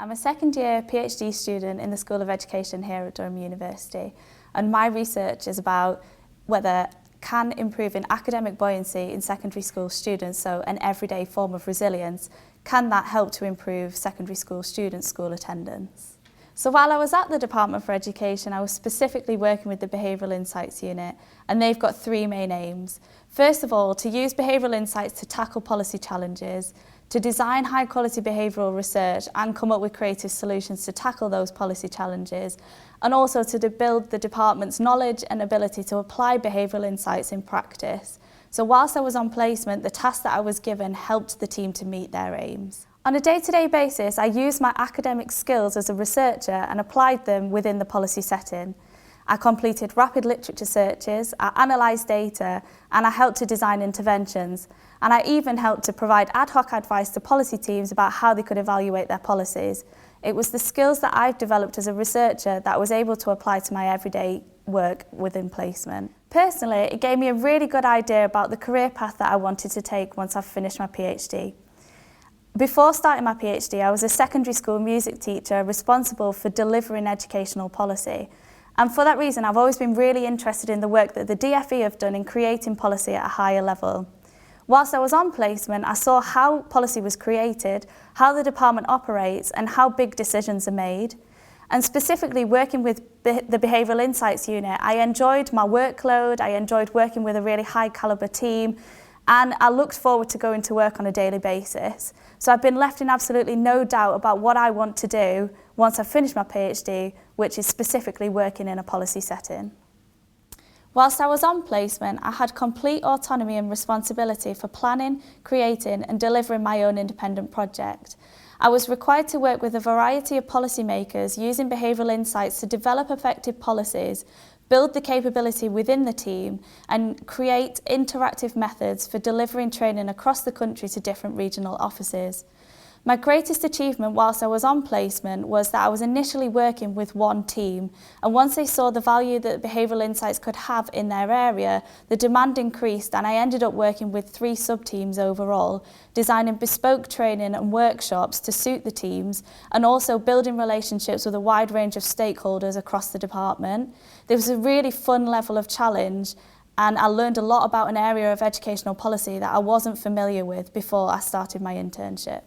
I'm a second year PhD student in the School of Education here at Durham University, and my research is about whether can improving academic buoyancy in secondary school students, so an everyday form of resilience, can that help to improve secondary school students' school attendance? So while I was at the Department for Education, I was specifically working with the Behavioural Insights Unit, and they've got three main aims. First of all, to use behavioural insights to tackle policy challenges, to design high-quality behavioural research and come up with creative solutions to tackle those policy challenges, and also to build the department's knowledge and ability to apply behavioural insights in practice. So whilst I was on placement, the tasks that I was given helped the team to meet their aims. On a day-to-day basis, I used my academic skills as a researcher and applied them within the policy setting. I completed rapid literature searches, I analysed data, and I helped to design interventions. And I even helped to provide ad hoc advice to policy teams about how they could evaluate their policies. It was the skills that I've developed as a researcher that I was able to apply to my everyday work within placement. Personally, it gave me a really good idea about the career path that I wanted to take once I've finished my PhD. Before starting my PhD, I was a secondary school music teacher responsible for delivering educational policy. And for that reason, I've always been really interested in the work that the DFE have done in creating policy at a higher level. Whilst I was on placement, I saw how policy was created, how the department operates, and how big decisions are made. And specifically working with the Behavioural Insights Unit, I enjoyed my workload, I enjoyed working with a really high calibre team, and I looked forward to going to work on a daily basis. So I've been left in absolutely no doubt about what I want to do once I've finished my PhD, which is specifically working in a policy setting. Whilst I was on placement, I had complete autonomy and responsibility for planning, creating and delivering my own independent project. I was required to work with a variety of policymakers using behavioural insights to develop effective policies, build the capability within the team and create interactive methods for delivering training across the country to different regional offices. My greatest achievement whilst I was on placement was that I was initially working with one team, and once they saw the value that behavioural insights could have in their area, the demand increased and I ended up working with 3 sub-teams overall, designing bespoke training and workshops to suit the teams and also building relationships with a wide range of stakeholders across the department. There was a really fun level of challenge, and I learned a lot about an area of educational policy that I wasn't familiar with before I started my internship.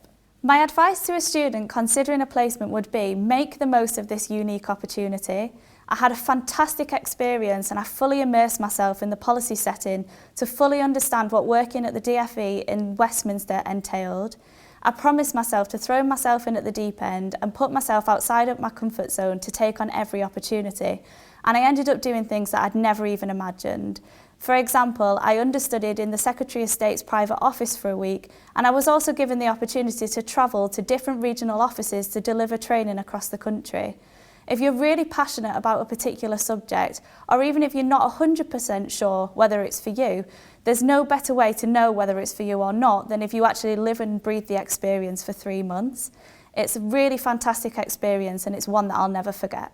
My advice to a student considering a placement would be make the most of this unique opportunity. I had a fantastic experience and I fully immersed myself in the policy setting to fully understand what working at the DFE in Westminster entailed. I promised myself to throw myself in at the deep end and put myself outside of my comfort zone to take on every opportunity. And I ended up doing things that I'd never even imagined. For example, I understudied in the Secretary of State's private office for a week, and I was also given the opportunity to travel to different regional offices to deliver training across the country. If you're really passionate about a particular subject, or even if you're not 100% sure whether it's for you, there's no better way to know whether it's for you or not than if you actually live and breathe the experience for 3 months. It's a really fantastic experience and it's one that I'll never forget.